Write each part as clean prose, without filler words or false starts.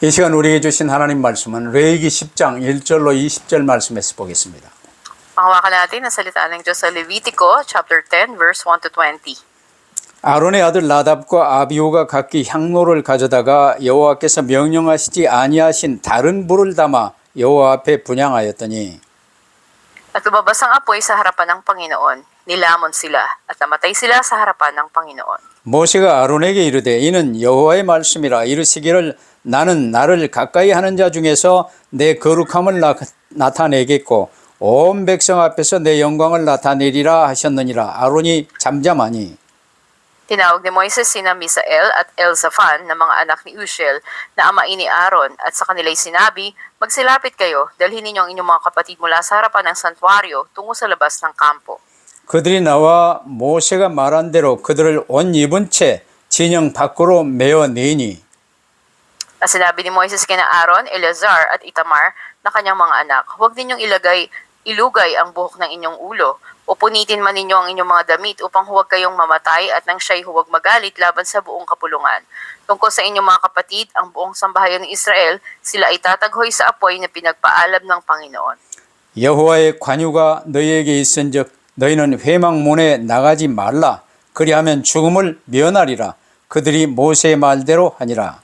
이 시간 우리에게 주신 하나님 말씀은 레위기 10장 1절로 20절 말씀에서 보겠습니다. Panghawakan natin ang salita ng Diyos sa Levitico chapter 10 verse 1 to 20. 아론의 아들 나답과 아비후가 각기 향로를 가져다가 여호와께서 명령하시지 아니하신 다른 불을 담아 여호와 앞에 분향하였더니 At lumabas ang apoy sa harapan ng Panginoon. Nilamon sila at namatay sila sa harapan ng Panginoon. 모세가 아론에게 이르되 이는 여호와의 말씀이라 이르시기를 나는 나를 가까이 하는 자 중에서 내 거룩함을 나타내겠고 온 백성 앞에서 내 영광을 나타내리라 하셨느니라. 아론이 잠잠하니 Tinawag ni Moises sina Misael at Elzaphan na mga anak ni Uziel na amain ni Aaron at sa kanila'y sinabi, magsilapit kayo, dalhin ninyo ang inyong mga kapatid mula sa harapan ng santuario tungo sa labas ng kampo. 그들이 나와 모세가 말한 대로 그들을 옷 입은 채 진영 밖으로 메어 내니 At sinabi ni Moises kina Aaron, Eleazar at Itamar na kanyang mga anak, huwag ninyong ilugay ang buhok ng inyong ulo o punitin man ninyo ang inyong mga damit upang huwag kayong mamatay at nang siya'y huwag magalit laban sa buong kapulungan. Tungkol sa inyong mga kapatid, ang buong sambahayan ng Israel, sila ay tataghoy sa apoy na pinagpaalab ng Panginoon. 여호와의 관유가 너희에게 있은즉 너희는 회막문에 나가지 말라. 그리하면 죽음을 면하리라. 그들이 모세의 말대로 하니라.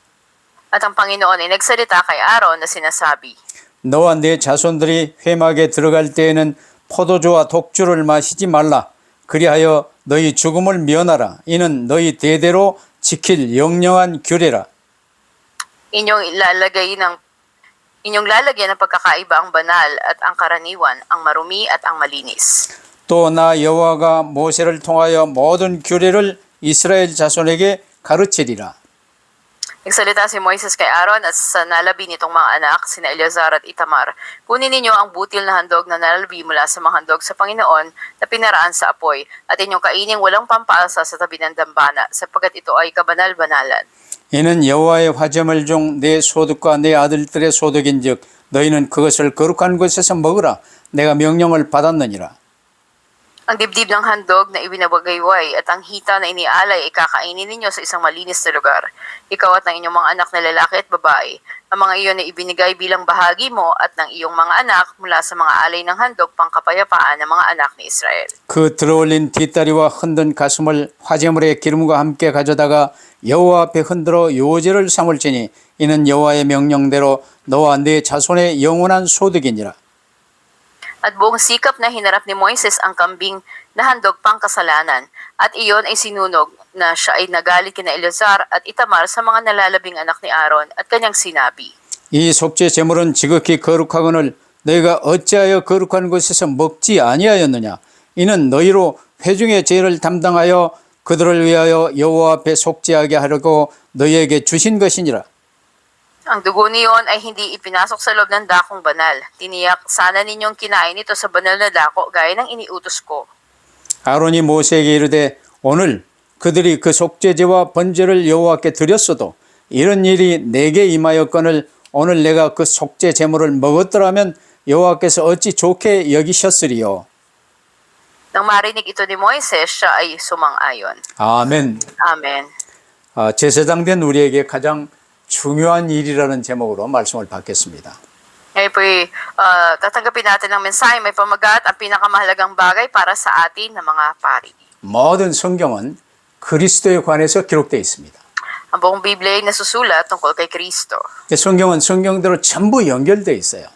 At ang Panginoon ay nagsalita kay Aaron na sinasabi, 너와 네 자손들이 회막에 들어갈 때에는 포도주와 독주를 마시지 말라. 그리하여 너희 죽음을 면하라. 이는 너희 대대로 지킬 영영한 규례라. inyong lalagyan ng pagkakaiba ang banal at ang karaniwan, ang marumi at ang malinis. 또 나 여호와가 모세를 통하여 모든 규례를 이스라엘 자손에게 가르치리라. Nagsalita si Moises kay Aaron at sa nalabi nitong mga anak, sina Eleazar at Itamar. Kunin ninyo ang butil na handog na nalabi mula sa mga handog sa Panginoon na pinaraan sa apoy at inyong kainin walang pampaasa sa tabi ng dambana sapagkat ito ay kabanal-banalan. 이는 여호와의 화제물 중 내 소득과 내 아들들의 소득인즉 너희는 그것을 거룩한 곳에서 먹으라. 내가 명령을 받았느니라. Ang dibdib ng handog na ibinabagayway at ang hita na inialay ay kakainin ninyo sa isang malinis na lugar. Ikaw at ng inyong mga anak na lalaki at babae. Ang mga iyon ay ibinigay bilang bahagi mo at ng iyong mga anak mula sa mga alay ng handog pangkapayapaan ng mga anak ni Israel. 그 들어올린 뒷다리와 흔든 가슴을 화제물의 기름과 함께 가져다가 여호와 앞에 흔들어 요제를 삼을지니 이는 여호와의 명령대로 너와 네 자손의 영원한 소득이니라. At buong sikap na hinarap ni Moises ang kambing na handog pangkasalanan at iyon ay sinunog na siya ay nagalit kina Eleazar at Itamar sa mga nalalabing anak ni Aaron at kanyang sinabi, 이 속죄 제물은 지극히 거룩하거늘 너희가 어찌하여 거룩한 곳에서 먹지 아니하였느냐. 이는 너희로 회중의 죄를 담당하여 그들을 위하여 여호와 앞에 속죄하게 하려고 너희에게 주신 것이니라. ang dugo niyon ay hindi ipinasok sa loob ng dakong banal. Tiniyak sana ninyong kinain ito sa banal na dako gaya ng iniutos ko. 아론이 모세에게 이르되 오늘 그들이 그 속죄제와 번제를 여호와께 드렸어도 이런 일이 내게 임하였거늘 오늘 내가 그 속죄 제물을 먹었더라면 여호와께서 어찌 좋게 여기셨으리요. Nang marinig ito ni Moises, siya ay sumang-ayon. 아멘. Amen. 제사장된 우리에게 가장 중요한 일이라는 제목으로 말씀을 받겠습니다. Ngayon po'y tatanggapin natin ang mensahe. May pamagat ang pinakamahalagang bagay para sa atin na mga pari. 모든 성경은 그리스도에 관해서 기록되어 있습니다. Ang buong Biblia ay nasusulat tungkol kay Kristo. 성경은 성경대로 전부 연결되어 있어요.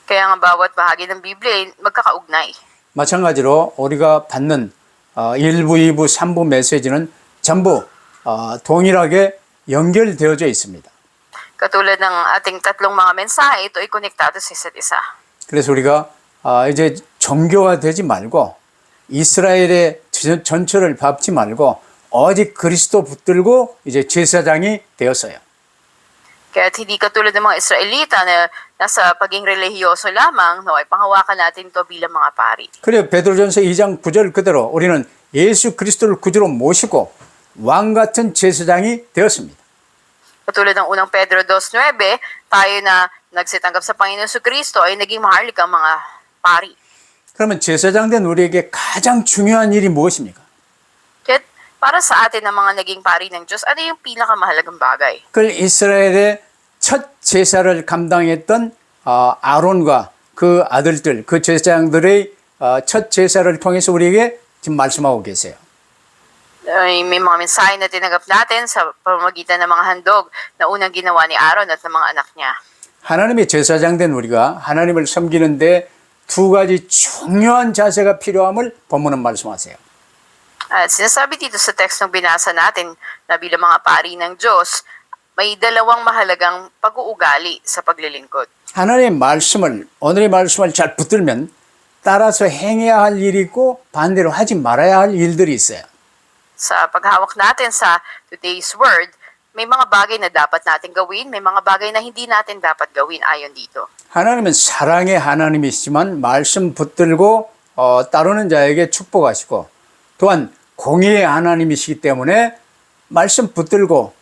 Kaya nga bawat bahagi ng Biblia ay magkakaugnay. 마찬가지로 우리가 받는 1부, 2부, 3부 메시지는 전부 동일하게 연결되어져 있습니다. Katulad ng ating tatlong mga mensahe, ito ay konektado sa isa't isa. 그래서 우리가 이제 종교가 되지 말고 이스라엘의 전철을 밟지 말고 오직 그리스도 붙들고 이제 제사장이 되었어요. Kaya hindi katulad ng mga Israelita na nasa paging relihiyoso lamang, no, ay panghawakan natin ito bilang mga pari. 그래요. 베드로전서 2장 9절 그대로 우리는 예수 그리스도를 구주로 모시고 왕 같은 제사장이 되었습니다. Katulad ng unang Pedro 2.9, tayo na nagsitanggap sa Panginoon Kristo ay naging maharlikang mga pari. 그러면 제사장 된 우리에게 가장 중요한 일이 무엇입니까? Kaya para sa atin na mga naging pari ng Diyos, ano yung pinakamahalagang bagay? 그걸 이스라엘의 첫 제사를 감당했던 아론과 그 아들들, 그 제사장들의 첫 제사를 통해서 우리에게 지금 말씀하고 계세요. May mga mensahe na tinanggap natin sa pamamagitan ng mga handog na unang ginawa ni Aaron at ng mga anak niya. 하나님의 제사장 된 우리가 하나님을 섬기는데 두 가지 중요한 자세가 필요함을 본문은 말씀하세요. At sinasabi dito sa tekstong binasa natin na bilang mga pari ng Diyos, may dalawang mahalagang pag-uugali sa paglilingkod. 하나님의 말씀을, 오늘의 말씀을 잘 붙들면 따라서 행해야 할 일이 있고 반대로 하지 말아야 할 일들이 있어요. Sa paghawak natin sa today's word, may mga bagay na dapat natin gawin, may mga bagay na hindi natin dapat gawin ayon dito. 하나님은 사랑의 하나님이시지만 말씀 붙들고 따르는 자에게 축복하시고 또한 공의의 하나님이시기 때문에 말씀 붙들고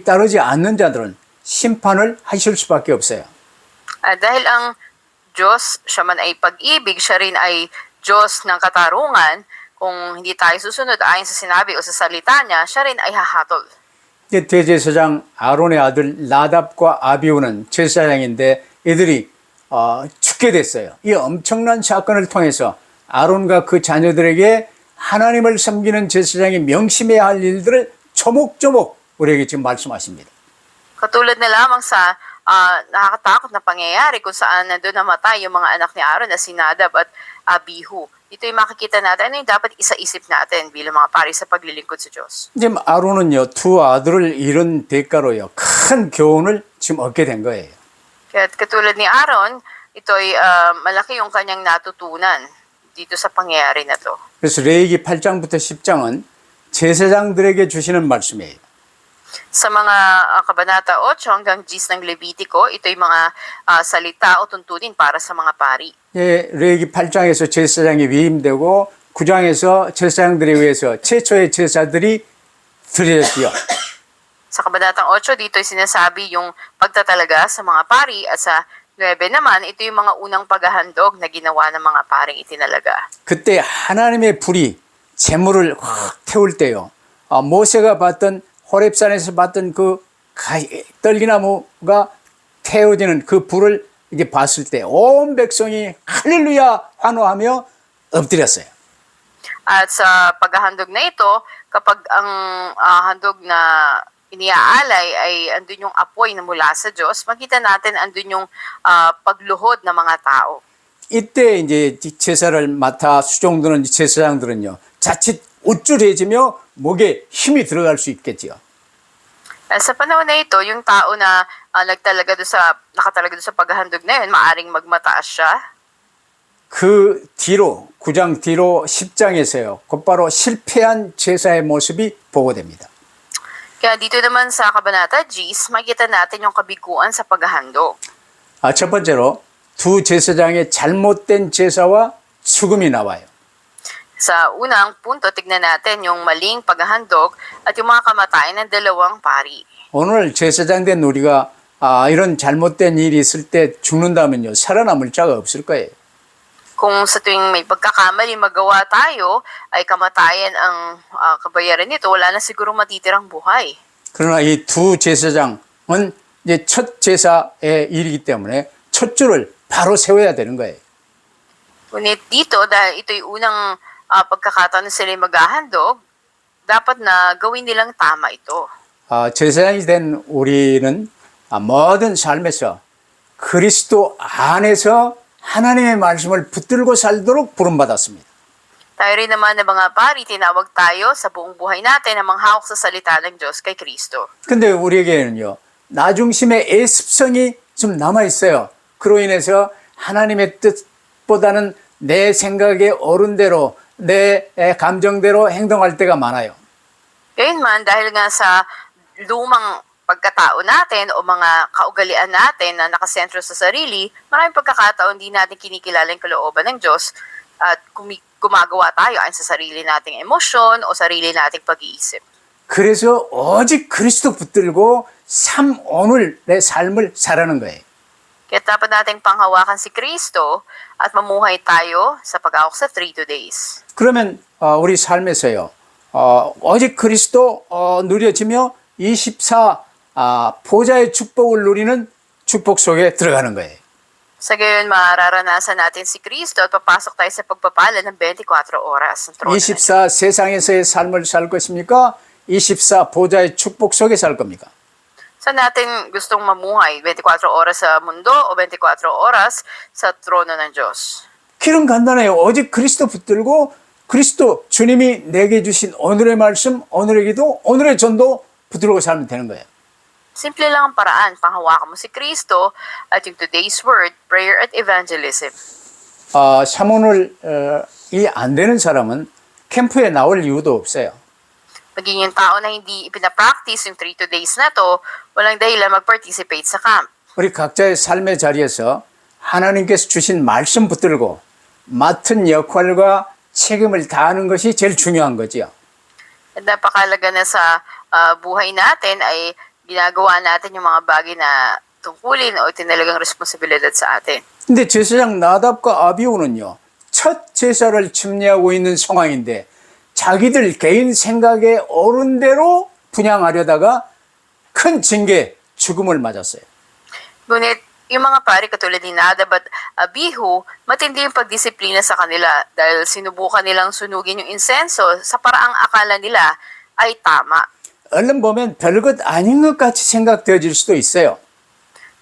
따르지 않는 자들은 심판을 하실 수밖에 없어요. Dahil ang Diyos, siya man ay pag-ibig, siya rin ay Diyos ng katarungan. Kung hindi tayo susunod ayon sa sinabi o sa salita niya, siya rin ay hahatol. 대제사장 아론의 아들 나답과 아비후는 제사장인데 이들이 죽게 됐어요. 이 엄청난 사건을 통해서 아론과 그 자녀들에게 하나님을 섬기는 제사장이 명심해야 할 일들을 조목조목 우리에게 지금 말씀하십니다. Katulad na lamang sa nakakatakot na pangyayari kung saan nandun namatay yung mga anak ni Aaron na si Nadab at Abihu. Ito yung makikita natin, ano yung dapat isa-isip natin bilang mga pari sa paglilingkod sa Diyos. 이제 아론은요, 두 아들을 잃은 대가로요, 큰 교훈을 지금 얻게 된 거예요. Kaya katulad ni Aaron, ito'y malaki yung kanyang natutunan dito sa pangyayari na to. 그래서 레위기 8장부터 10장은 제사장들에게 주시는 말씀이에요. Sa mga kabanata 8 hanggang 10 ng Levitico, ito'y mga salita o tuntunin para sa mga pari. 예, 레위기 8장에서 제사장이 위임되고 9장에서 제사장들에 의해서 최초의 제사들이 드려졌지요. Sa kabanatang 8, dito'y sinasabi yung pagtatalaga sa mga pari at sa 9 naman, ito yung mga unang paghahandog na ginawa ng mga paring itinalaga. 그때 하나님의 불이 재물을 확 태울 때요. 모세가 봤던 호렙산에서 봤던 그 떨기나무가 태워지는 그 불을 이제 봤을 때 온 백성이 할렐루야 환호하며 엎드렸어요. At sa paghahandog na ito, kapag ang handog na iniaalay ay andun yung apoy na mula sa Diyos, makita natin andun yung pagluhod ng mga tao. 이때 이제 제사를 맡아 수종드는 제사장들은요, 자칫 우쭐해지며 목에 힘이 들어갈 수 있겠지요. Sa panahon na ito, yung tao na nakatalaga doon sa paghahandog na yun, maaring magmataas siya. 그 뒤로 9장 뒤로 10장에서요, 곧바로 실패한 제사의 모습이 보고됩니다. Kaya dito naman sa Kabanata Gs, makita natin yung kabiguan sa paghahandog. 첫 번째로 두 제사장의 잘못된 제사와 죽음이 나와요. Sa unang punto, tignan natin yung maling paghahandog at yung mga kamatayan ng dalawang pari. 오늘 제사장 된 우리가 이런 잘못된 일이 있을 때 죽는다면요, 살아남을 자가 없을 거예요. Kung sa tuwing may pagkakamali magawa tayo, ay kamatayan ang kabayaran nito, wala na siguro matitirang buhay. 그러나 이 두 제사장은 이제 첫 제사의 일이기 때문에 첫 줄을 바로 세워야 되는 거예요. Ngunit dito, dahil ito'y unang pagkakataon na sila maghahandog, dapat na gawin nilang tama ito. 제사장이 된 우리는 모든 삶에서 그리스도 안에서 하나님의 말씀을 붙들고 살도록 부름받았습니다. Tayo rin naman ng mga pari, tinawag tayo sa buong buhay natin na manghawak sa salita ng Diyos kay Kristo. 근데 우리에게는요, 나중심의 애습성이 좀 남아있어요. 그로 인해서 하나님의 뜻보다는 내 생각의 어른대로, 내 감정대로 행동할 때가 많아요. Gayunman, dahil nga sa lumang pagkatao natin o mga kaugalian natin na nakasentro sa sarili, maraming pagkakataon di natin kinikilala yung kalooban ng Diyos at gumagawa tayo ayon sa sarili nating emosyon o sarili nating pag-iisip. 그래서 오직 그리스도 붙들고 오늘의 삶을 살아는 거예요. Kaya dapat nating panghawakan si Kristo at mamuhay tayo sa pag-awak sa 3 days. 그러면 우리 삶에서요, 오직 그리스도 누려지며 24 보좌의 축복을 누리는 축복 속에 들어가는 거예요. Sa gayon, mararanasan natin si Kristo at papasok tayo sa pagpapala ng 24 oras ng trono ng Diyos. 24 세상에서의 삶을 살 것입니까? 24 보좌의 축복 속에 살 겁니까? Saan natin gustong mamuhay? 24 oras sa mundo o 24 oras sa trono ng Diyos? 길은 간단해요. 오직 그리스도 붙들고 그리스도 주님이 내게 주신 오늘의 말씀, 오늘의 기도, 오늘의 전도 붙들고 살면 되는 거예요. Simple lang ang paraan. Panghawakan mo si Kristo at yung today's word, prayer at evangelism. 샤몬을 이 안 되는 사람은 캠프에 나올 이유도 없어요. Maging yung tao na hindi ipinapractice yung 3 days na to, walang dahilan mag-participate sa camp. 우리 각자의 삶의 자리에서 하나님께서 주신 말씀 붙들고 맡은 역할과 책임을 다하는 것이 제일 중요한 거지요. At napakalaga na sa buhay natin ay ginagawa natin yung mga bagay na tungkulin o tinalagang responsibilidad sa atin. 근데 제사장 나답과 아비후는요, 첫 제사를 침례하고 있는 상황인데 자기들 개인 생각에 옳은 대로 분양하려다가 큰 징계, 죽음을 맞았어요. Ngunit yung mga pari katulad ni Nadab at Abihu, matindi yung pagdisiplina sa kanila dahil sinubukan nilang sunugin yung insenso sa paraang akala nila ay tama. 얼른 보면 별것 아닌 것 같이 생각되어질 수도 있어요.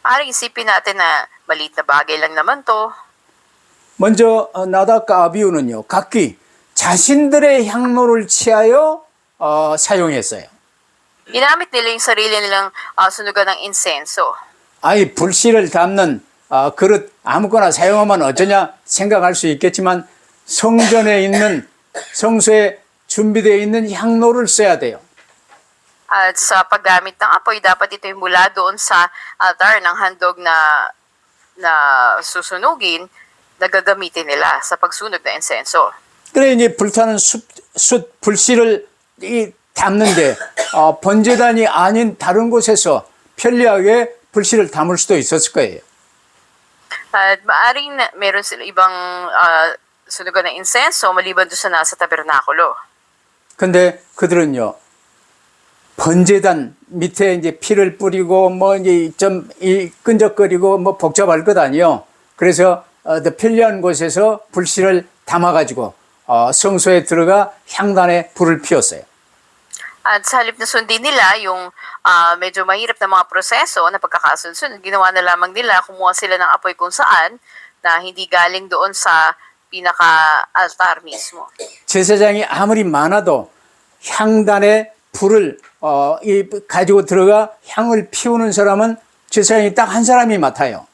Parang isipin natin na maliit na bagay lang naman to. 먼저 나답과 아비후는요, 각기 자신들의 향로를 취하여 사용했어요. Ginamit nila yung sarili nilang sunugan ng insenso. 아이 불씨를 담는 그릇 아무거나 사용하면 어쩌냐 생각할 수 있겠지만 성전에 있는 성소에 준비되어 있는 향로를 써야 돼요. At sa paggamit ng apoy, dapat ito yung mula doon sa altar ng handog na susunugin na gagamitin nila sa pagsunog ng insenso. 그래 이제 불타는 숯 불씨를 담는데 번제단이 아닌 다른 곳에서 편리하게 불씨를 담을 수도 있었을 거예요. At maaring meron sila ibang sunugan ng insenso maliban doon sa nasa tabernakulo. 근데 그들은요, 번제단 밑에 이제 피를 뿌리고 뭐 이제 좀 끈적거리고 뭐 복잡할 것 아니요. 그래서 더 편리한 곳에서 불씨를 담아가지고 성소에 들어가 향단에 불을 피웠어요. At sa halip na sundin nila yung medyo mahirap na mga proseso na pagkakasunod, ginawa na lamang nila, kumuha sila ng apoy kung saan na hindi galing doon sa pinaka-altar mismo. 제사장이 아무리 많아도 향단에 불을 가지고 들어가 향을 피우는 사람은 제사장이 딱 한 사람이 맡아요.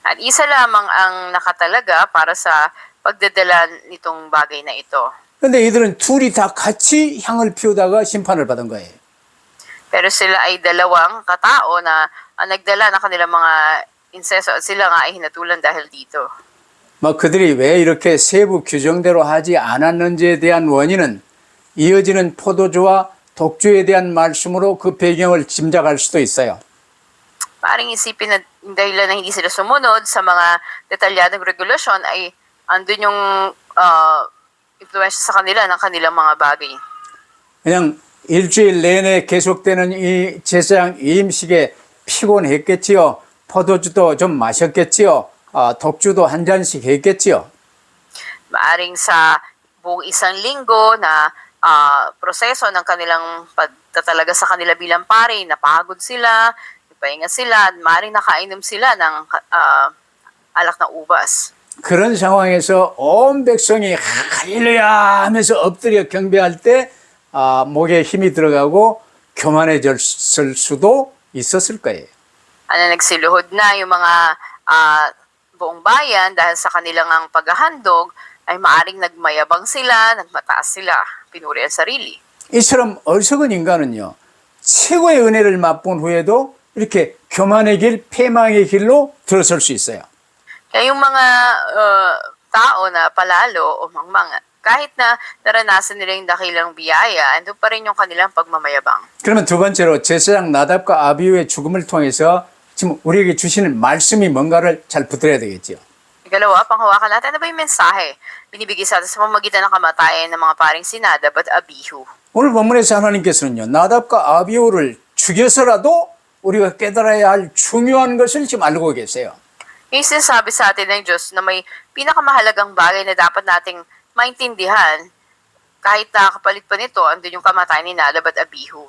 At isa lamang ang nakatalaga para sa pagdadala nitong bagay na ito. 근데 이들은 둘이 다 같이 향을 피우다가 심판을 받은 거예요. Pero sila ay dalawang katao na nagdala ng kanilang mga insenso at sila nga ay hinatulan dahil dito. 뭐 그들이 왜 이렇게 세부 규정대로 하지 않았는지에 대한 원인은 이어지는 포도주와 독주에 대한 말씀으로 그 배경을 짐작할 수도 있어요. Paring isipin na dahilan na hindi sila sumunod sa mga detalyadong regulasyon ay andun yung influensya sa kanila ng kanilang mga bagay. 그냥 일주일 내내 계속되는 이 제사장 이임식에 피곤했겠지요. 포도주도 좀 마셨겠지요. 독주도 한 잔씩 했겠지요. Maaring sa buong isang linggo na proseso ng kanilang pagtatalaga sa kanila bilang pari, napagod sila, pahinga sila, at maaring nakainom sila ng alak na ubas. 그런 상황에서 온 백성이 할렐루야 하면서 엎드려 경배할 때 목에 힘이 들어가고 교만해졌을 수도 있었을 거예요. Nagsiluhod na yung mga buong bayan dahil sa kanilang ang paghahandog ay maaring nagmayabang sila, nagmataas sila, pinuri ang sarili. 이처럼 어리석은 인간은요, 최고의 은혜를 맛본 후에도 이렇게 교만의 길, 패망의 길로 들어설 수 있어요. Kaya yung mga tao na palalo o mangmang, kahit na naranasan nila yung dakilang biyaya, ando pa rin yung kanilang pagmamayabang. 그러면 두 번째로 제사장 나답과 아비후의 죽음을 통해서 지금 우리에게 주시는 말씀이 뭔가를 잘 붙들어야 되겠죠. Ikalawa, panghawakan natin, ano ba yung mensahe? Binibigay sa atin sa pamamagitan ng kamatayan ng mga paring si Nadab at Abihu. 오늘 본문에서 하나님께서는요, 나답과 아비후를 죽여서라도 우리가 깨달아야 할 중요한 것을 지금 알고 계세요. Yung sinasabi sa atin ng Diyos na may pinakamahalagang bagay na dapat nating maintindihan, kahit na kapalit pa nito, andun yung kamatayan ni Nadab at Abihu.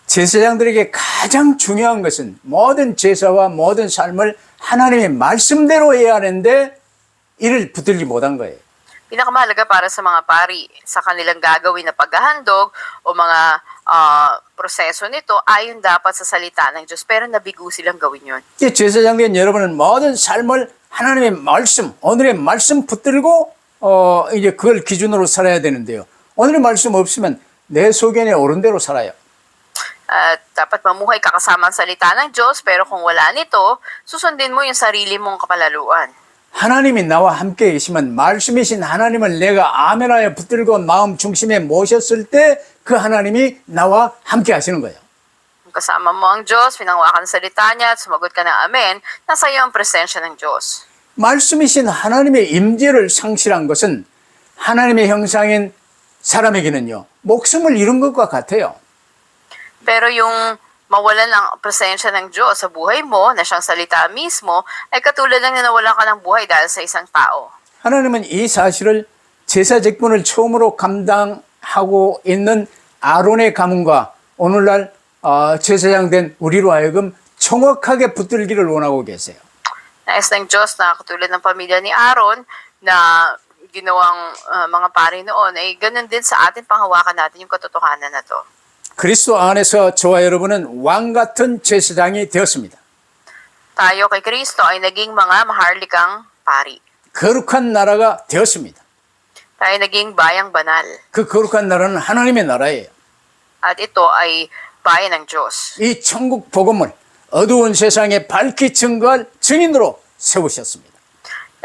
제사장들에게 가장 중요한 것은 모든 제사와 모든 삶을 하나님의 말씀대로 해야 하는데 이를 붙들지 못한 거예요. Pinakamahalaga para sa mga pari sa kanilang gagawin na paghahandog o mga proseso nito ayon dapat sa salita ng Diyos, pero nabigo silang gawin yun. 이제 제사장된 여러분은 모든 삶을 하나님의 말씀, 오늘의 말씀 붙들고 이제 그걸 기준으로 살아야 되는데요. 오늘의 말씀 없으면 내 소견에 옳은 대로 살아요. At dapat mamuhay ka kasama ang salita ng Diyos, pero kung wala nito, susundin mo yung sarili mong kapalaluan. 하나님이 나와 함께 계시면 말씀이신 하나님을 내가 아멘하여 붙들고 마음 중심에 모셨을 때 그 하나님이 나와 함께 하시는 거예요. Kung kasama mo ang Diyos, pinangwakan ang salita niya at sumagot ka ng amen, nasa iyo ang presensya ng Diyos. 말씀이신 하나님의 임재를 상실한 것은 하나님의 형상인 사람에게는요, 목숨을 잃은 것과 같아요. Pero yung mawalan ng presensya ng Diyos sa buhay mo, na siyang salita mismo, ay katulad ng nawalan ka ng buhay dahil sa isang tao. 하나님은 이 사실을 제사 직분을 처음으로 감당하고 있는 아론의 가문과 오늘날 제사장 된 우리로 하여금 정확하게 붙들기를 원하고 계세요. Nais ng Diyos na katulad ng pamilya ni Aaron na ginawang mga pari noon, ay ganun din sa atin, panghawakan natin yung katotohanan na to. 그리스도 안에서 저와 여러분은 왕 같은 제사장이 되었습니다. Tayo kay Kristo ay naging mga maharlikang pari. 거룩한 나라가 되었습니다. Tayo naging bayang banal. 그 거룩한 나라는 하나님의 나라예요. At ito ay bayan ng Diyos. 이 천국 복음을 어두운 세상에 밝히 증거할 증인으로 세우셨습니다.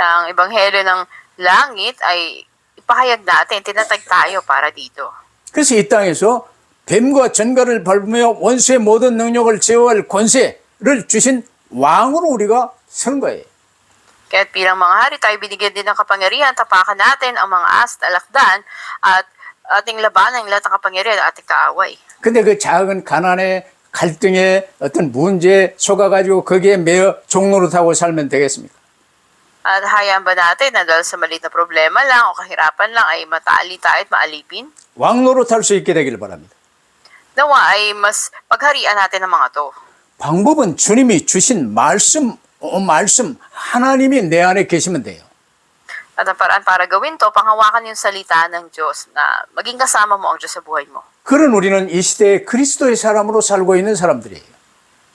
Ang ebanghelyo ng langit ay ipahayag natin, tinatag tayo para dito. 그래서 이 땅에서 뱀과 전갈을 밟으며 원수의 모든 능력을 제어할 권세를 주신 왕으로 우리가 서는 거예요. Kaya't bilang mga hari, tayo binigyan din ng kapangyarihan, tapakan natin ang mga ast, alakdan, at ating labanan ang lahat ng kapangyarihan at ating kaaway. 근데 그 작은 가난의 갈등에 어떤 문제에 속아가지고 거기에 매여 종로로 타고 살면 되겠습니까? At hayaan ba natin na dahil sa maliit na problema lang o kahirapan lang ay mataali tayo at maalipin? 왕로로 탈 수 있게 되길 바랍니다. Nawa ay mas pagharian natin ang mga to. 방법은 주님이 주신 말씀 하나님이 내 안에 계시면 돼요. At ang paraan para gawin to, panghawakan yung salita ng Diyos na maging kasama mo ang Diyos sa buhay mo. 그런 우리는 이 시대에 그리스도의 사람으로 살고 있는 사람들이에요.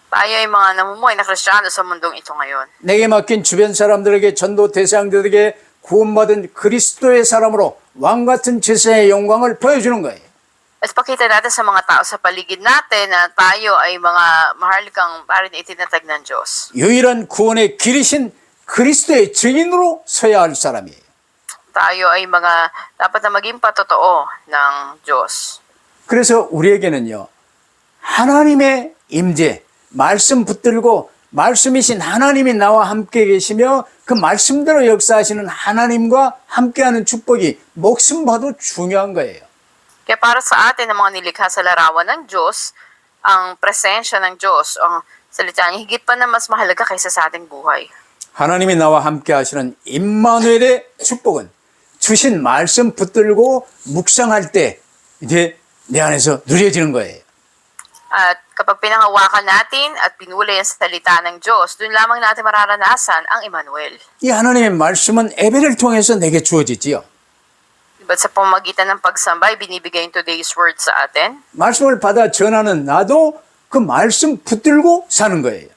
Tayo ay mga namumuhay na Kristiyano sa mundong ito ngayon. 내게 맡긴 주변 사람들에게 전도 대상들에게 구원받은 그리스도의 사람으로 왕 같은 제사의 영광을 보여주는 거예요. At pakita natin sa mga tao sa paligid natin na tayo ay mga maharlikang pari na itinatag ng Diyos. 유일한 구원의 길이신 그리스도의 증인으로 서야 할 사람이에요. Tayo ay mga dapat na maging patotoo ng Diyos. 그래서 우리에게는요, 하나님의 임재, 말씀 붙들고 말씀이신 하나님이 나와 함께 계시며 그 말씀대로 역사하시는 하나님과 함께하는 축복이 목숨 봐도 중요한 거예요. Kaya para sa atin ang mga nilikha sa larawan ng Diyos, ang presensya ng Diyos, ang salita niya, higit pa na mas mahalaga kaysa sa ating buhay. 하나님이 나와 함께 하시는 임마누엘의 축복은 주신 말씀 붙들고 묵상할 때 이제 내 안에서 누려지는 거예요. At kapag pinanghawakan natin at pinulay ang salita ng Diyos, doon lamang natin mararanasan ang Emmanuel. 이 하나님의 말씀은 예배를 통해서 내게 주어지지요. Diba sa pamamagitan ng pagsambay, binibigay yung today's word sa atin? 말씀을 받아 전하는 나도 그 말씀 붙들고 사는 거예요.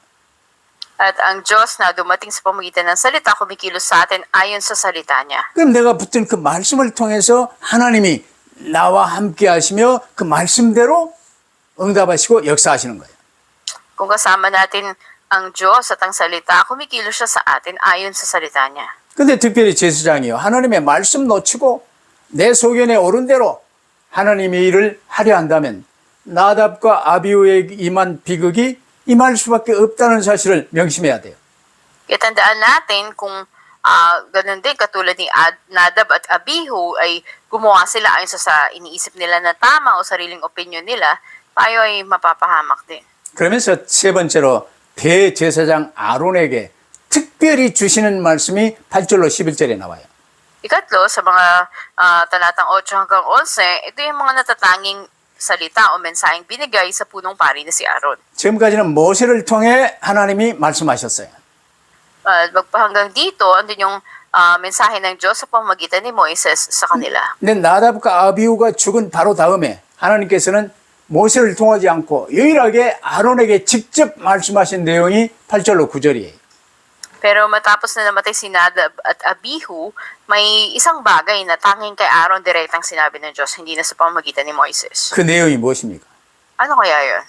At ang Diyos na dumating sa pamamagitan ng salita, kumikilos sa atin ayon sa salita niya. 그럼 내가 붙든 그 말씀을 통해서 하나님이 나와 함께 하시며 그 말씀대로 응답하시고 역사하시는 거예요. Kung kasama natin ang Diyos at ang salita, kumikilos siya sa atin ayon sa salita niya. 근데 특별히 제사장이요, 하나님의 말씀 놓치고 내 소견에 옳은 대로 하나님의 일을 하려 한다면 나답과 아비후에 임한 비극이 임할 수밖에 없다는 사실을 명심해야 돼요. Kaya tandaan natin kung ganun din katulad ni Nadab at Abihu ay gumawa sila ayon sa iniisip nila na tama o sariling opinion nila, tayo ay mapapahamak din. 그러면서 세 번째로 대제사장 아론에게 특별히 주시는 말씀이 8절로 11절에 나와요. Ikatlo, sa mga talatang 8 hanggang 11, ito yung mga natatanging salita o mensaheng binigay sa punong pari na si Aaron. 지금까지는 모세를 통해 하나님이 말씀하셨어요. Magpahanggang dito, andun yung mensahe ng Diyos sa pamamagitan ni Moises sa kanila. 근데 나답과 아비후가 죽은 바로 다음에 하나님께서는 모세를 통하지 않고 유일하게 아론에게 직접 말씀하신 내용이 8절로 9절이에요. Pero matapos na namatay si Nadab at Abihu, may isang bagay na tanging kay Aaron direktang sinabi ng Diyos, hindi na sa pamamagitan ni Moises. 그 내용이 무엇입니까? Ano kaya yun?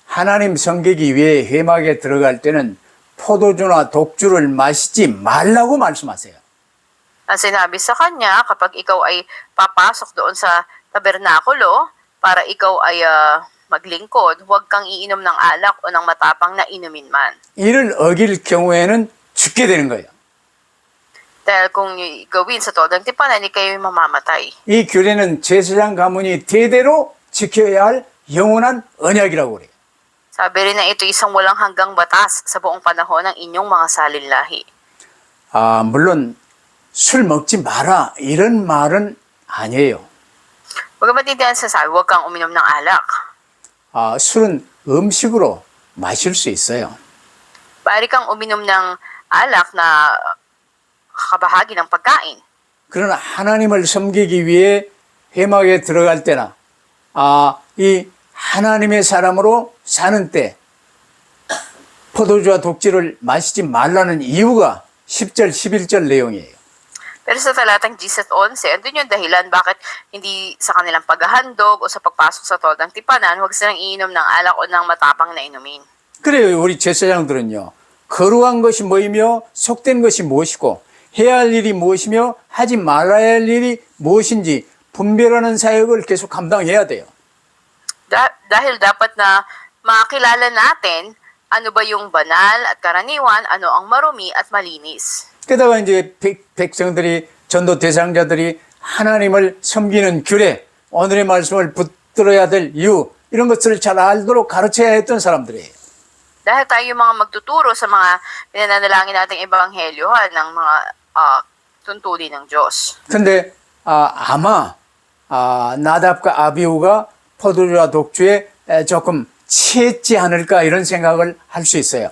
하나님 섬기기 위해 회막에 들어갈 때는 포도주나 독주를 마시지 말라고 말씀하세요. Ang sinabi sa kanya, kapag ikaw ay papasok doon sa tabernakulo, para ikaw ay maglingkod, huwag kang iinom ng alak o ng matapang na inumin man. 이를 어길 경우에는 죽게 되는 거예요. Dahil kung gawin sa todang tipanan, kayo'y mamamatay. 이 규례는 제사장 가문이 대대로 지켜야 할 영원한 언약이라고 그래요. Sabi rin na ito isang walang hanggang batas sa buong panahon ng inyong mga salinlahi. 물론 술 먹지 마라 이런 말은 아니에요. Huwag matindihan sa sabi, huwag kang uminom ng alak. 술은 음식으로 마실 수 있어요. Maaari kang uminom ng alak na kabahagi ng pagkain. 그러나 하나님을 섬기기 위해 회막에 들어갈 때나 이 하나님의 사람으로 사는 때 포도주와 독주를 마시지 말라는 이유가 10절, 11절 내용이에요. Pero sa talatang 10 at 11, andun yung dahilan bakit hindi sa kanilang paghahandog o sa pagpasok sa todang tipanan, huwag silang iinom ng alak o ng matapang na inumin. 그래요. 우리 제사장들은요. 거룩한 것이 뭐이며 속된 것이 무엇이고 해야 할 일이 무엇이며 하지 말아야 할 일이 무엇인지 분별하는 사역을 계속 감당해야 돼요. Dahil dapat na makilala natin ano ba yung banal at karaniwan, ano ang marumi at malinis. 게다가 이제 백성들이 전도 대상자들이 하나님을 섬기는 규례, 오늘의 말씀을 붙들어야 될 이유 이런 것들을 잘 알도록 가르쳐야 했던 사람들이에요. Dahil tayo mga magtuturo sa mga pinananalangin nating ebanghelyohan ng mga tuntunin ng Diyos. 근데 아마 나답과 아비후가 포도주와 독주에 조금 취했지 않을까 이런 생각을 할 수 있어요.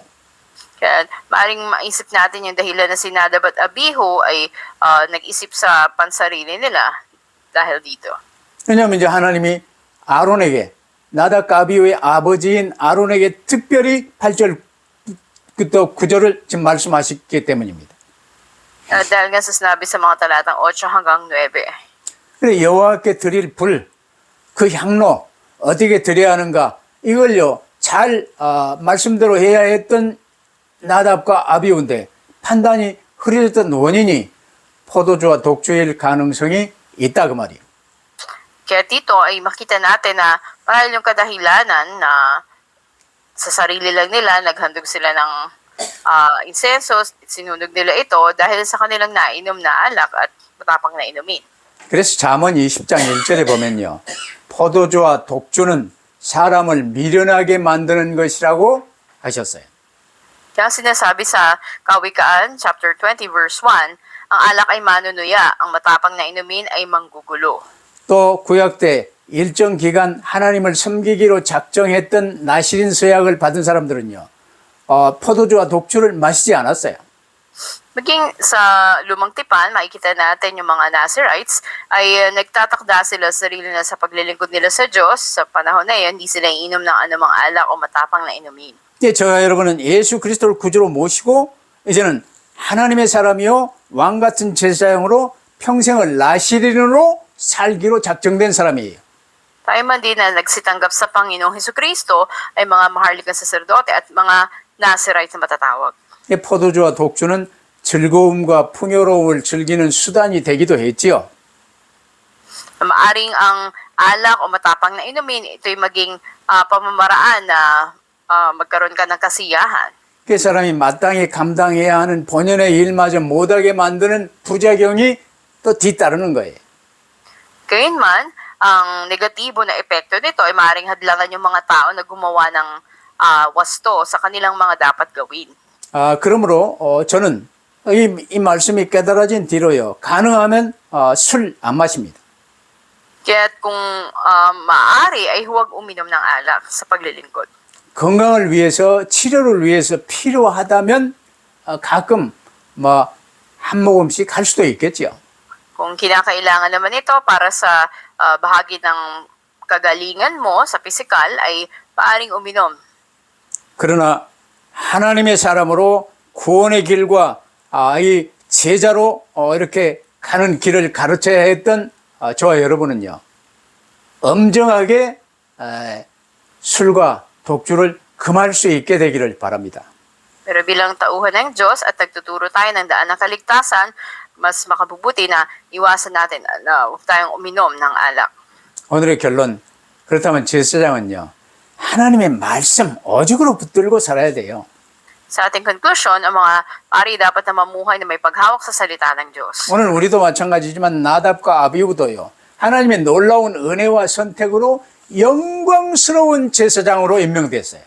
Kaya maaaring maisip natin yung dahilan na si Nadab at Abihu ay nag-isip sa pansarili nila dahil dito. 왜냐하면 이제 하나님이 아론에게 나답과 아비후의 아버지인 아론에게 특별히 8절부터 9절을 지금 말씀하셨기 때문입니다. Dahil nga sa sinabi sa mga talatang 8 hanggang 9. 그래 여호와께 드릴 불, 그 향로 어떻게 드려야 하는가 이걸요 잘 말씀대로 해야 했던 나답과 아비후인데 판단이 흐려졌던 원인이 포도주와 독주일 가능성이 있다 그 말이에요. Kaya dito ay makita natin na marahil yung kadahilanan na sa sarili lang nila, naghandog sila ng insenso, sinunog nila ito dahil sa kanilang nainom na alak at matapang na inumin. 그래서 잠언 20장 1절에 보면요. 포도주와 독주는 사람을 미련하게 만드는 것이라고 하셨어요. Kaya sinasabi sa Kawikaan, chapter 20, verse 1, ang alak ay manunuya, ang matapang na inumin ay manggugulo. 또 구약 때 일정 기간 하나님을 섬기기로 작정했던 나시린 서약을 받은 사람들은요. 포도주와 독주를 마시지 않았어요. Maging sa lumang tipan, makikita natin yung mga Nazarites ay nagtatakda sila sa sarili na sa paglilingkod nila sa Diyos. Sa panahon na yun, hindi sila iinom ng anumang alak o matapang na inumin. 이제 저와 여러분은 예수 그리스도를 구주로 모시고 이제는 하나님의 사람이요 왕 같은 제사장으로 평생을 나시린으로 살기로 작정된 사람이에요. Tayo man din na nagsitanggap sa Panginoong Hesukristo ay mga maharlikang saserdote at mga Nazarite na matatawag. 이 포도주와 독주는 즐거움과 풍요로움을 즐기는 수단이 되기도 했지요. Maaring ang alak o matapang na inumin, ito'y maging pamamaraan na magkaroon ka ng kasiyahan. 그 사람이 마땅히 감당해야 하는 본연의 일마저 못하게 만드는 부작용이 또 뒤따르는 거예요. Gayunman, ang negatibo na epekto nito ay maaaring hadlangan yung mga tao na gumawa ng wasto sa kanilang mga dapat gawin. 그러므로 저는 이 말씀이 깨달아진 뒤로요. 가능하면 술 안 마십니다. Kaya't kung maaari ay huwag uminom ng alak sa paglilingkod. 건강을 위해서 치료를 위해서 필요하다면 가끔 뭐 한 모금씩 할 수도 있겠죠. Kung kinakailangan naman ito para sa bahagi ng kagalingan mo sa pisikal ay maaring uminom. 그러나 하나님의 사람으로 구원의 길과 이 제자로 이렇게 가는 길을 가르쳐야 했던 저와 여러분은요. 엄정하게 술과 독주를 금할 수 있게 되기를 바랍니다. Pero bilang tauhan ng Diyos at nagtuturo tayo ng daan ng kaligtasan, mas makabubuti na iwasan natin na huwag tayong uminom ng alak. 오늘의 결론, 그렇다면 제사장은요. 하나님의 말씀 오직으로 붙들고 살아야 돼요. Sa ating conclusion, ang mga pari dapat na mamuhay na may paghawak sa salita ng Diyos. 오늘 우리도 마찬가지지만 나답과 아비후도요. 하나님의 놀라운 은혜와 선택으로 영광스러운 제사장으로 임명됐어요.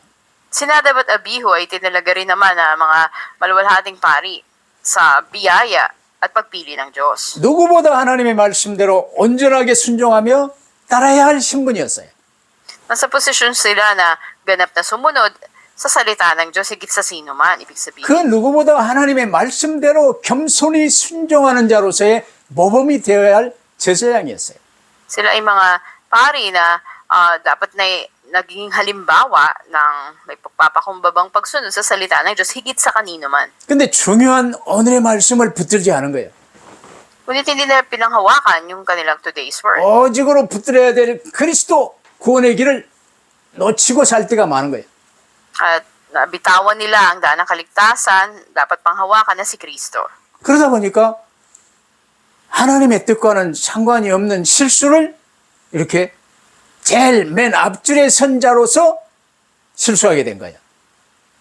Si Nadab at Abihu ay tinalaga rin naman na mga maluwalhating pari sa biyaya at pagpili ng Diyos. 누구보다 하나님의 말씀대로 온전하게 순종하며 따라야 할 신분이었어요. Nasa posisyon sila na ganap na sumunod sa salita ng Diyos higit sa sino man, ibig sabihin. 그 누구보다 하나님의 말씀대로 겸손히 순종하는 자로서의 모범이 되어야 할 제사장이었어요. Sila ay mga pari na dapat na naging halimbawa ng may pagpapakumbabang pagsunod sa salita ng Diyos higit sa kanino man. 근데 중요한 오늘의 말씀을 붙들지 않은 거예요. Ngunit hindi na pinanghawakan yung kanilang today's word. 오직으로 붙들어야 될 그리스도 구원의 길을 놓치고 살 때가 많은 거예요. At bitawan nila ang daan ng kaligtasan, dapat panghawakan na si Kristo. 그러다 보니까 하나님의 뜻과는 상관이 없는 실수를 이렇게 제일 맨 앞줄의 선자로서 실수하게 된 거예요.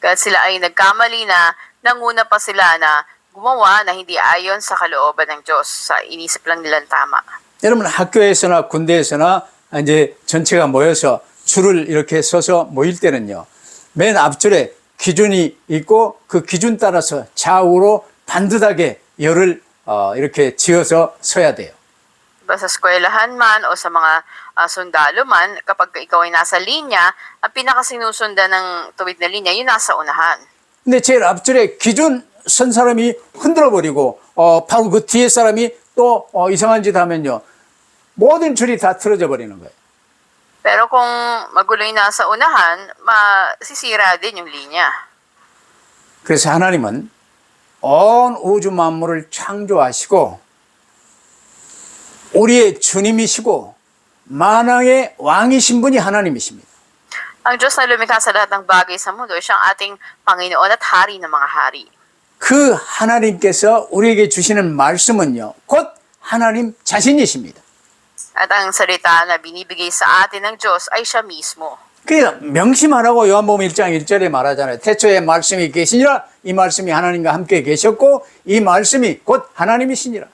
Kaya sila ay nagkamali na nanguna pa sila na gumawa na hindi ayon sa kalooban ng Diyos. Sa inisip lang nilang tama. 여러분 학교에서나 군대에서나 이제 전체가 모여서 줄을 이렇게 서서 모일 때는요. 맨 앞줄에 기준이 있고 그 기준 따라서 좌우로 반듯하게 열을 이렇게 지어서 서야 돼요. Diba sa eskwelahan man o sa mga sundalo man, kapag ikaw ay nasa linya, ang pinakasinusundan ng tuwid na linya, yun nasa unahan. 근데 제일 앞줄에 기준 선 사람이 흔들어 버리고 바로 그 뒤에 사람이 또 이상한 짓 하면요. 모든 줄이 다 틀어져 버리는 거예요. Pero kung magulo yung nasa unahan, masisira din yung linya. 그래서 하나님은 온 우주 만물을 창조하시고 우리의 주님이시고 만왕의 왕이신 분이 하나님이십니다. Ang Diyos na lumikha sa lahat ng bagay sa mundo, siyang ating Panginoon at Hari ng mga hari. 그 하나님께서 우리에게 주시는 말씀은요. 곧 하나님 자신이십니다. At ang salita na binibigay sa atin ng Diyos ay siya mismo. 그래서 명심하라고 요한복음 1장 1절에 말하잖아요. 태초에 말씀이 계시니라. 이 말씀이 하나님과 함께 계셨고 이 말씀이 곧 하나님이시니라.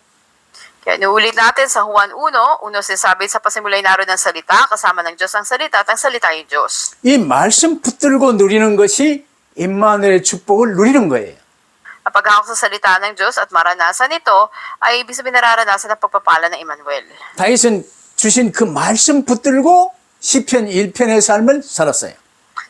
Kaya inuulit natin sa Juan 1, sinasabi sa pasimulay naroon ng salita, kasama ng Diyos ang salita at ang salita yung Diyos. 이 말씀 붙들고 누리는 것이 임마누엘의 축복을 누리는 거예요. Ang paghawak sa salita ng Diyos at maranasan ito ay ibig sabihin nararanasan ng pagpapala ng Emmanuel. 다윗은 주신 그 말씀 붙들고 시편 1편의 삶을 살았어요.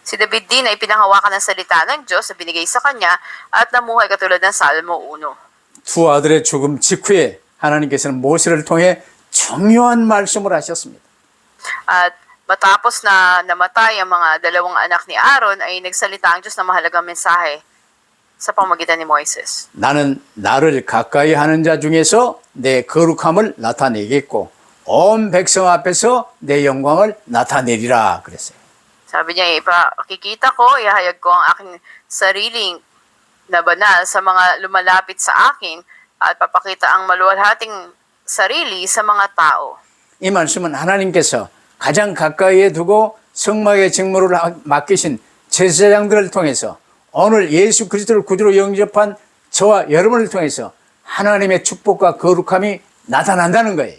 Si David din ay pinanghawakan ng salita ng Diyos na binigay sa kanya at namuhay katulad ng Salmo 1. 두 아들의 죽음 직후에 하나님께서는 모세를 통해 중요한 말씀을 하셨습니다. At matapos na namatay ang mga dalawang anak ni Aaron ay nagsalita ang Diyos na mahalagang mensahe sa pamamagitan ni Moises. 나는 나를 가까이 하는 자 중에서 내 거룩함을 나타내겠고 온 백성 앞에서 내 영광을 나타내리라 그랬어요. Sabi niya, ipakikita ko, ihayag ko ang aking sariling na banal sa mga lumalapit sa akin at papakita ang maluwalhating sarili sa mga tao. 이 말씀은 하나님께서 가장 가까이에 두고 성막의 직무를 맡기신 제사장들을 통해서 오늘 예수 그리스도를 구주로 영접한 저와 여러분을 통해서 하나님의 축복과 거룩함이 나타난다는 거예요.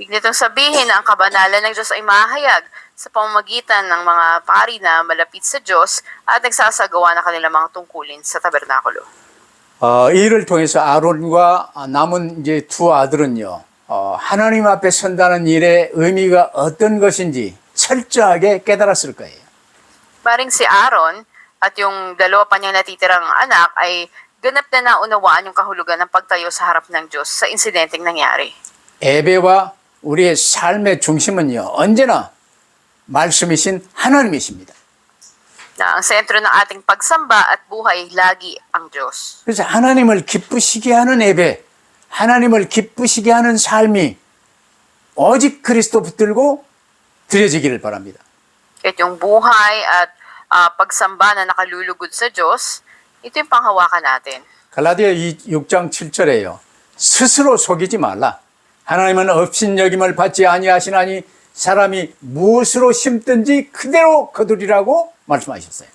Ibig nitong sabihin na ang kabanalan ng Diyos ay mahayag sa pamamagitan ng mga pari na malapit sa Diyos at nagsasagawa ng kanilang mga tungkulin sa tabernakulo. 이를 통해서 아론과 남은 이제 두 아들은요, 하나님 앞에 선다는 일의 의미가 어떤 것인지 철저하게 깨달았을 거예요. Paring si Aaron at yung dalawa pa niyang natitirang anak ay ganap na naunawaan yung kahulugan ng pagtayo sa harap ng Diyos sa insidenteng nangyari. 예배와 우리의 삶의 중심은요, 언제나 말씀이신 하나님이십니다. Na ang sentro ng ating pagsamba at buhay lagi ang Diyos. 그래서 하나님을 기쁘시게 하는 예배, 하나님을 기쁘시게 하는 삶이 오직 그리스도 붙들고 드려지기를 바랍니다. At yung buhay at pagsamba na nakalulugod sa Diyos, ito yung panghawakan natin. 갈라디아 6장 7절에요. 스스로 속이지 말라. 하나님은 업신여김을 받지 아니하시나니 사람이 무엇으로 심든지 그대로 거두리라고 말씀하셨어요.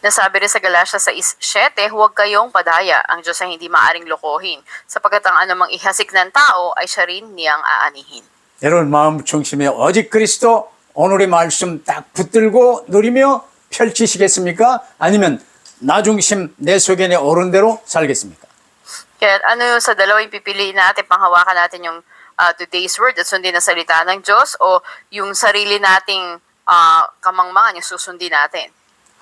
Nasabi rin sa Galatia 6:7, huwag kayong padaya. Ang Diyos ay hindi maaring lokohin, sapagkat ang anumang ihasik ng tao ay siya rin niyang aanihin. 여러분 마음 중심에 오직 그리스도 오늘의 말씀 딱 붙들고 누리며 펼치시겠습니까? 아니면 나 중심 내 속에 오른 대로 살겠습니까? Kaya ano sa dalawa yung pipiliin natin, panghawakan natin yung today's word at sundin na salita ng Diyos o yung sarili nating kamangmangan yung susundin natin.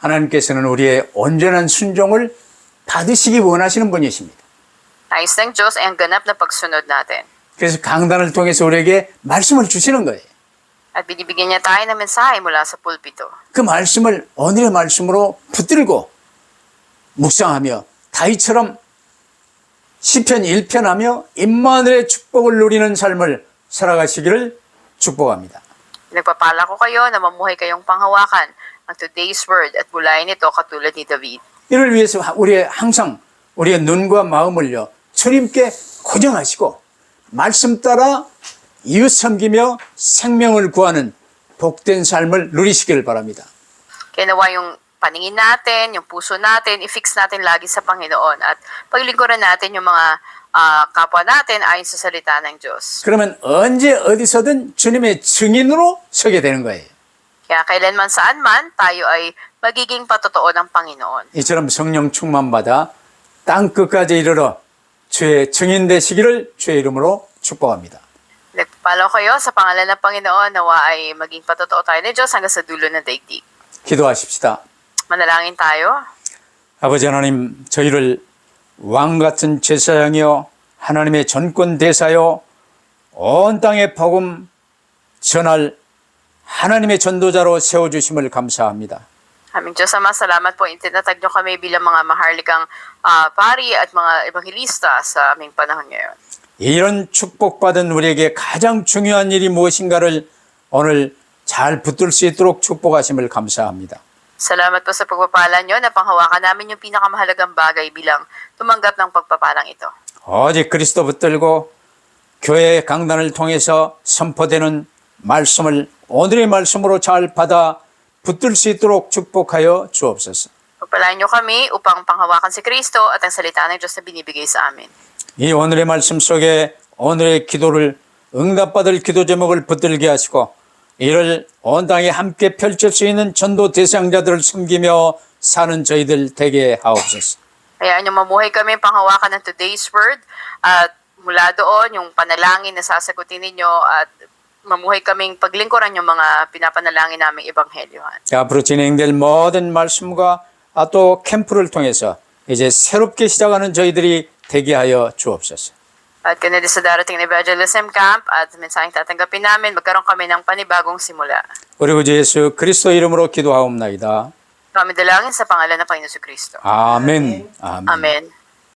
하나님께서는 우리의 온전한 순종을 받으시기 원하시는 분이십니다. Nais ng Diyos ay ang ganap na pagsunod natin. 그래서 강단을 통해서 우리에게 말씀을 주시는 거예요. At binibigyan niya tayo ng mensahe mula sa pulpito. 그 말씀을 오늘의 말씀으로 붙들고 묵상하며 다윗처럼 시편 1편하며 임마누엘의 축복을 누리는 삶을 살아가시기를 축복합니다. Nagpapala ko kayo na mamuhay kayong panghawakan ang today's word at bulayin ito katulad ni David. 이를 위해서 우리의 항상 우리의 눈과 마음을요 주님께 고정하시고 말씀 따라 이웃 섬기며 생명을 구하는 복된 삶을 누리시기를 바랍니다. Kaya nawa yung paningin natin, yung puso natin, i-fix natin lagi sa Panginoon at paglingkuran natin yung mga kapwa natin ayon sa salita ng Diyos. 그러면 언제 어디서든 주님의 증인으로 서게 되는 거예요. Kaya kailanman saan man, tayo ay magiging patotoo ng Panginoon. 이처럼 성령 충만받아 땅 끝까지 이르러 주의 증인 되시기를 주의 이름으로 축복합니다. Nagpapalo kayo sa pangalan ng Panginoon nawa ay maging patotoo tayo ng Diyos hanggang sa dulo ng daigdig. 기도하십시다. Manalangin tayo. 아버지 하나님, 저희를 왕같은 제사장이요 하나님의 전권 대사요 온 땅에 복음 전할 하나님의 전도자로 세워주심을 감사합니다. Aming Diyos Ama, salamat po. Itinatag niyo kami bilang mga maharlikang pari at mga ebanghelista sa aming panahon ngayon. 이런 축복받은 우리에게 가장 중요한 일이 무엇인가를 오늘 잘 붙들 수 있도록 축복하심을 감사합니다. Salamat po sa pagpapala niyo na panghawakan namin yung pinakamahalagang bagay bilang tumanggap ng pagpapalang ito. 오직 그리스도 붙들고 교회 강단을 통해서 선포되는 말씀을 오늘의 말씀으로 잘 받아 붙들 수 있도록 축복하여 주옵소서. Pagpalain niyo kami upang panghawakan si Kristo at ang salita ng Diyos na binibigay sa amin. 이 오늘의 말씀 속에 오늘의 기도를 응답받을 기도 제목을 붙들게 하시고 이를 온 땅에 함께 펼칠 수 있는 전도 대상자들을 섬기며 사는 저희들 되게 하옵소서. Hayaan niyo mamuhay kami panghawakan ng today's word at mula doon yung panalangin na sasagutin ninyo at mamuhay kaming paglingkuran yung mga pinapanalangin naming ebanghelyohan. 앞으로 진행될 모든 말씀과 또 캠프를 통해서 이제 새롭게 시작하는 저희들이 되게 하여 주옵소서. At kanila sa darating na evangelism camp at mensaheng tatanggapin namin, magkaroon kami ng panibagong simula. 우리 구주 예수 그리스도 이름으로 기도하옵나이다. Kami dalangin sa pangalan ng Panginoon Kristo. 아멘. 아멘. Amen.